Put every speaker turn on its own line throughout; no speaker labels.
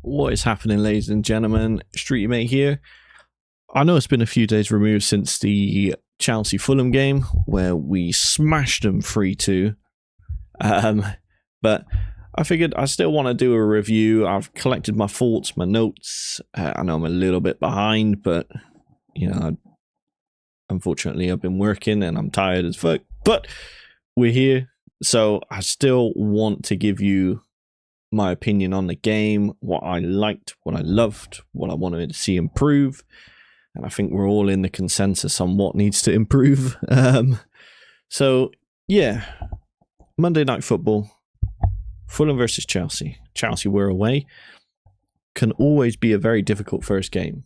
What is happening, ladies and gentlemen? Streety Mate here. I know it's been a few days removed since the Chelsea Fulham game where we smashed them 3-2. But I figured I still want to do a review. I've collected my thoughts, my notes. I know I'm a little bit behind, but unfortunately I've been working and I'm tired as fuck. But we're here, so I still want to give you my opinion on the game, what I liked, what I loved, what I wanted to see improve. And I think we're all in the consensus on what needs to improve. So, yeah. Monday Night Football. Fulham versus Chelsea. Chelsea were away. Can always be a very difficult first game.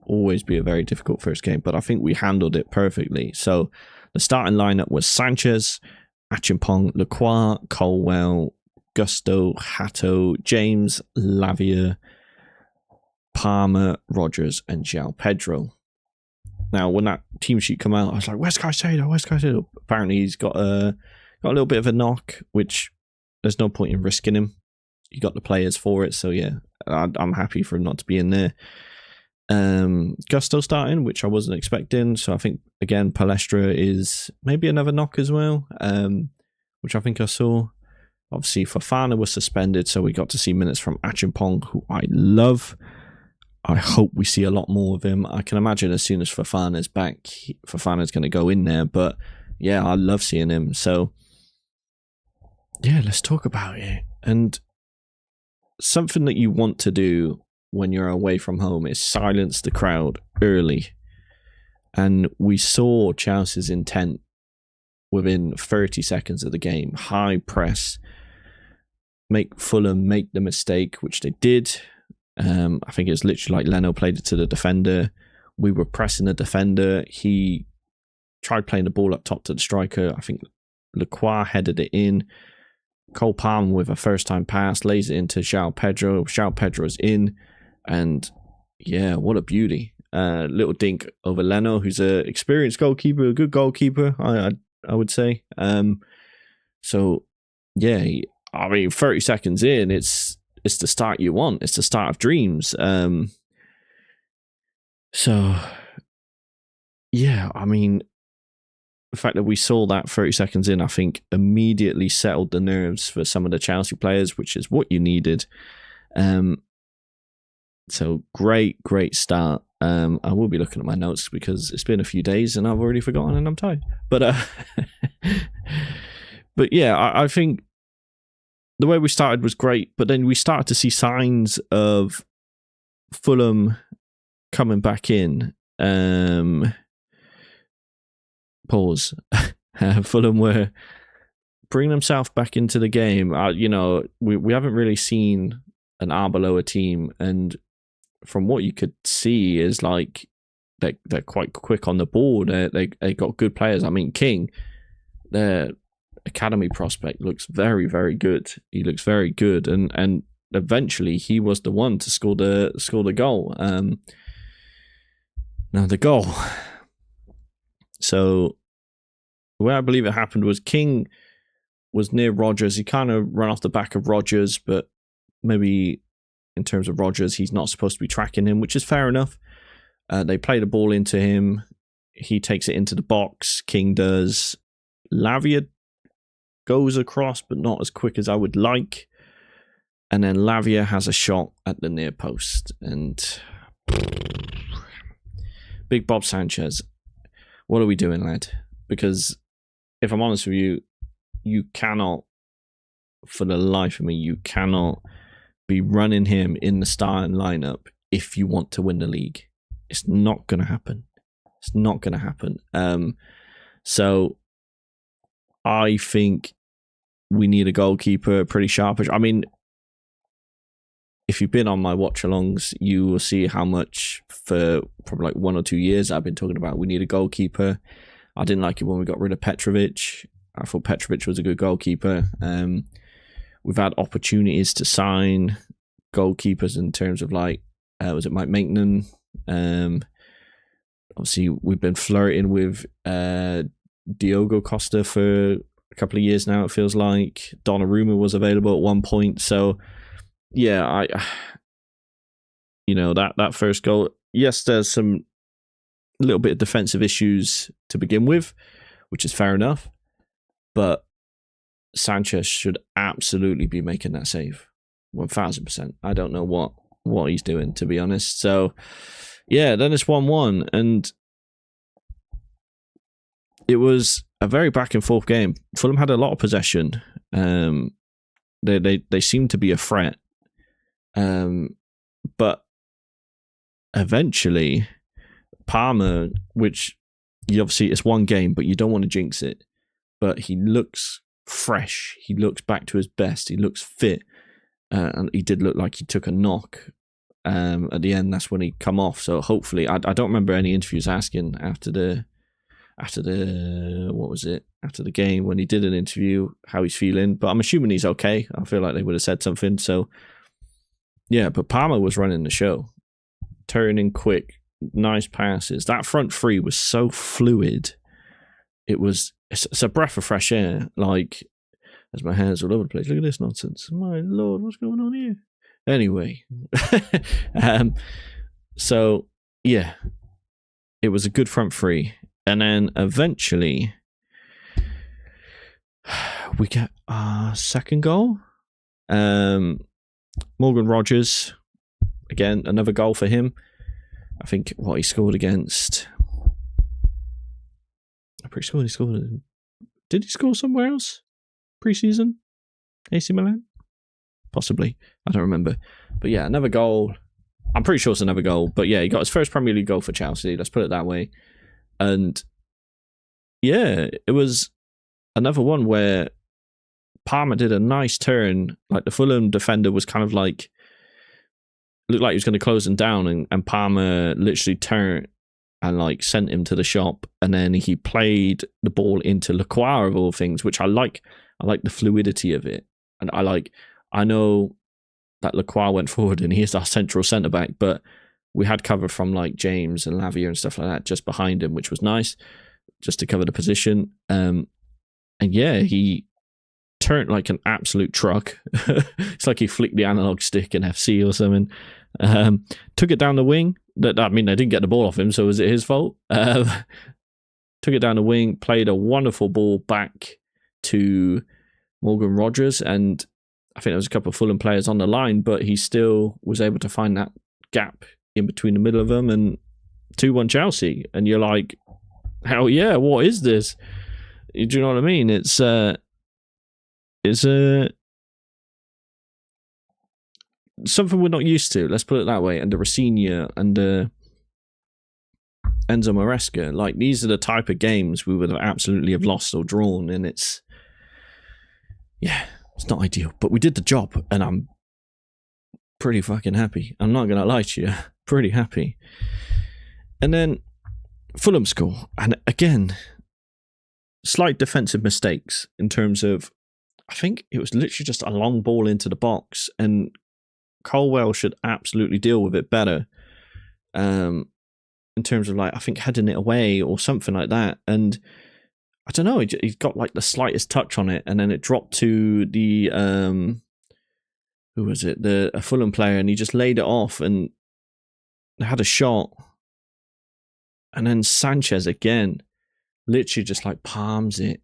Always be a very difficult first game. But I think we handled it perfectly. So, the starting lineup was Sanchez, Achimpong, Lacroix, Colwell, Gusto, Hato, James, Lavia, Palmer, Rogers, and João Pedro. Now, when that team sheet come out, I was like, "Where's Caicedo?" Apparently, he's got a little bit of a knock, which there's no point in risking him. You got the players for it, so yeah, I'm happy for him not to be in there. Gusto starting, which I wasn't expecting. So I think again, Palestra is maybe another knock as well, which I think I saw. Obviously, Fofana was suspended, so we got to see minutes from Achimpong, who I love. I hope we see a lot more of him. I can imagine as soon as Fofana's back, Fofana's going to go in there. But yeah, I love seeing him. So yeah, let's talk about it. And something that you want to do when you're away from home is silence the crowd early. And we saw Chelsea's intent within 30 seconds of the game. High press. Make Fulham make the mistake, which they did. I think it was literally like Leno played it to the defender. We were pressing the defender. He tried playing the ball up top to the striker. I think Lacroix headed it in. Cole Palmer with a first-time pass lays it into João Pedro. João Pedro's in. And yeah, what a beauty. Little dink over Leno, who's an experienced goalkeeper, a good goalkeeper, I would say. So yeah, I mean, 30 seconds in, it's the start you want. It's the start of dreams. So yeah, I mean, the fact that we saw that 30 seconds in, I think immediately settled the nerves for some of the Chelsea players, which is what you needed. So great start. I will be looking at my notes because it's been a few days and I've already forgotten and I'm tired. But but yeah, I think the way we started was great, but then we started to see signs of Fulham coming back in. Pause. Fulham were bringing themselves back into the game. We haven't really seen an Arbeloa team, and from what you could see is like they're quite quick on the ball. They got good players. I mean, King, their academy prospect, looks very, very good. He looks very good, and eventually he was the one to score the goal. Now the goal. So the way I believe it happened was King was near Rogers. He kind of ran off the back of Rogers, but maybe in terms of Rogers, he's not supposed to be tracking him, which is fair enough. They play the ball into him. He takes it into the box. King does. Lavia goes across, but not as quick as I would like. And then Lavia has a shot at the near post. And Big Bob Sanchez, what are we doing, lad? Because if I'm honest with you, you cannot, for the life of me, you cannot be running him in the starting lineup if you want to win the league. It's not going to happen. It's not going to happen. So I think we need a goalkeeper pretty sharpish. I mean, if you've been on my watch-alongs, you will see how much for probably like 1 or 2 years I've been talking about we need a goalkeeper. I didn't like it when we got rid of Petrovic. I thought Petrovic was a good goalkeeper. We've had opportunities to sign goalkeepers in terms of like, was it Mike Maitland? Obviously, we've been flirting with Diogo Costa for a couple of years now, it feels like. Donnarumma was available at one point. So, yeah, You know, that first goal. Yes, there's some little bit of defensive issues to begin with, which is fair enough. But Sanchez should absolutely be making that save. 1000%. I don't know what he's doing, to be honest. So, yeah, then it's 1-1. And it was a very back and forth game. Fulham had a lot of possession. They seemed to be a threat. But eventually, Palmer, which obviously it's one game, but you don't want to jinx it. But he looks fresh. He looks back to his best. He looks fit. And he did look like he took a knock at the end. That's when he come off. So hopefully, I don't remember any interviews asking after the game when he did an interview how he's feeling. But I'm assuming he's okay. I feel like they would have said something. So yeah, but Palmer was running the show, turning quick, nice passes. That front three was so fluid. It's a breath of fresh air. Like, as my hair's all over the place. Look at this nonsense. My Lord, what's going on here? Anyway. So, yeah. It was a good front three. And then eventually, we get our second goal. Morgan Rogers. Again, another goal for him. I think what he scored against... I'm pretty sure he scored... Did he score somewhere else? Pre-season? AC Milan? Possibly. I don't remember. But yeah, another goal. I'm pretty sure it's another goal. But yeah, he got his first Premier League goal for Chelsea. Let's put it that way. And yeah, it was another one where Palmer did a nice turn. Like the Fulham defender was kind of like, looked like he was going to close him down, and Palmer literally turned and like sent him to the shop, and then he played the ball into Lacroix of all things, which I like. I like the fluidity of it, and I know that Lacroix went forward and he's our central centre back, but we had cover from like James and Lavia and stuff like that just behind him, which was nice, just to cover the position. And yeah, he turned like an absolute truck. It's like he flicked the analog stick in FC or something. Took it down the wing. I mean, they didn't get the ball off him, so was it his fault? Took it down the wing, played a wonderful ball back to Morgan Rogers, and I think there was a couple of Fulham players on the line, but he still was able to find that gap in between the middle of them, and 2-1 Chelsea. And you're like, hell yeah, what is this? Do you know what I mean? It's something we're not used to, let's put it that way. And the Rossinha and the Enzo Maresca, like, these are the type of games we would have absolutely have lost or drawn, and it's not ideal, but we did the job, and I'm pretty fucking happy. I'm not gonna lie to you, pretty happy. And then Fulham score, and again, slight defensive mistakes in terms of, I think it was literally just a long ball into the box, and Colwell should absolutely deal with it better. In terms of, like, I think heading it away or something like that. And I don't know, he got like the slightest touch on it, and then it dropped to the who was it? A Fulham player, and he just laid it off, and they had a shot. And then Sanchez again, literally just like palms it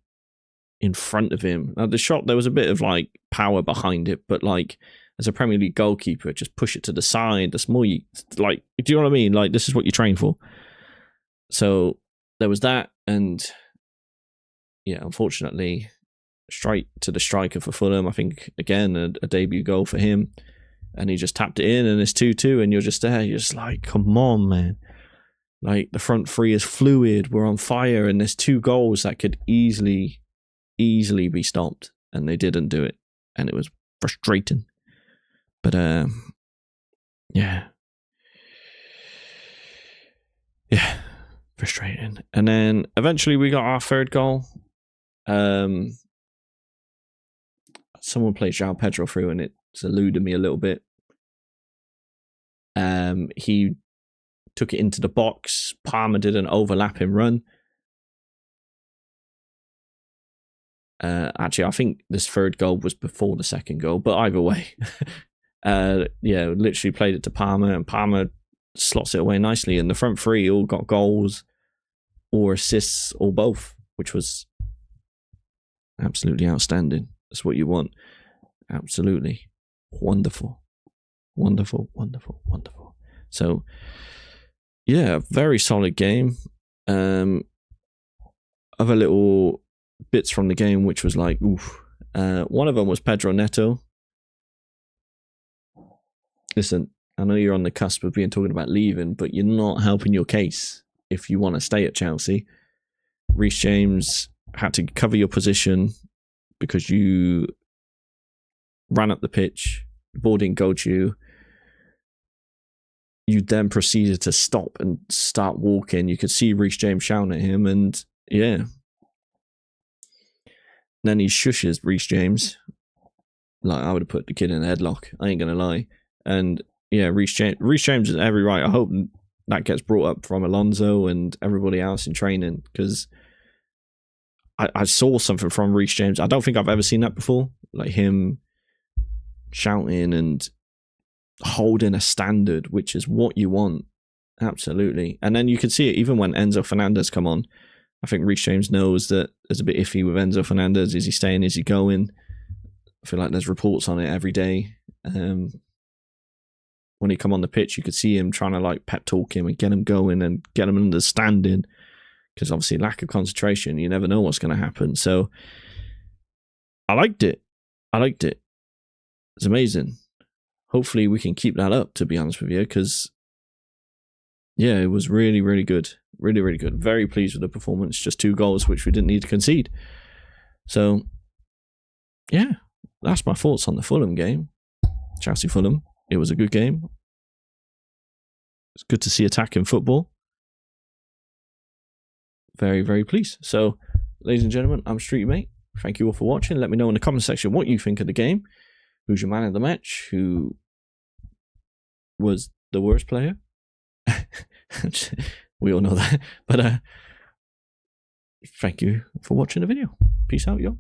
in front of him. Now the shot, there was a bit of like power behind it, but like, as a Premier League goalkeeper, just push it to the side. That's more, like, do you know what I mean? Like, this is what you train for. So there was that, and yeah, unfortunately, straight to the striker for Fulham. I think, again, a debut goal for him, and he just tapped it in, and it's 2-2, and you're just there. You're just like, come on, man. Like, the front three is fluid. We're on fire, and there's 2 goals that could easily be stopped, and they didn't do it, and it was frustrating. But yeah, frustrating. And then eventually we got our third goal. Someone played João Pedro through, and it's eluded me a little bit. He took it into the box. Palmer did an overlapping run. Actually, I think this third goal was before the second goal, but either way, Yeah, literally played it to Palmer, and Palmer slots it away nicely. And the front three all got goals or assists or both, which was absolutely outstanding. That's what you want. Absolutely wonderful. Wonderful, wonderful, wonderful. So, yeah, very solid game. Other little bits from the game, which was like, oof. One of them was Pedro Neto. Listen, I know you're on the cusp of being talking about leaving, but you're not helping your case if you want to stay at Chelsea. Reece James had to cover your position because you ran up the pitch, the ball didn't go to you. You then proceeded to stop and start walking. You could see Reece James shouting at him, and yeah. Then he shushes Reece James. Like, I would have put the kid in a headlock. I ain't gonna lie. And yeah, Reece James is every right. I hope that gets brought up from Alonso and everybody else in training, because I saw something from Reece James. I don't think I've ever seen that before. Like him shouting and holding a standard, which is what you want. Absolutely. And then you can see it even when Enzo Fernandez come on. I think Reece James knows that there's a bit iffy with Enzo Fernandez. Is he staying? Is he going? I feel like there's reports on it every day. When he come on the pitch, you could see him trying to like pep talk him and get him going and get him understanding, because obviously lack of concentration, you never know what's going to happen. So I liked it. It's amazing. Hopefully we can keep that up, to be honest with you, because yeah, it was really, really good. Really, really good. Very pleased with the performance. Just 2 goals, which we didn't need to concede. So yeah, that's my thoughts on the Fulham game. Chelsea-Fulham. It was a good game. It's good to see attacking football. Very, very pleased. So, ladies and gentlemen, I'm Street Mate. Thank you all for watching. Let me know in the comment section what you think of the game. Who's your man of the match? Who was the worst player? We all know that. But thank you for watching the video. Peace out, y'all.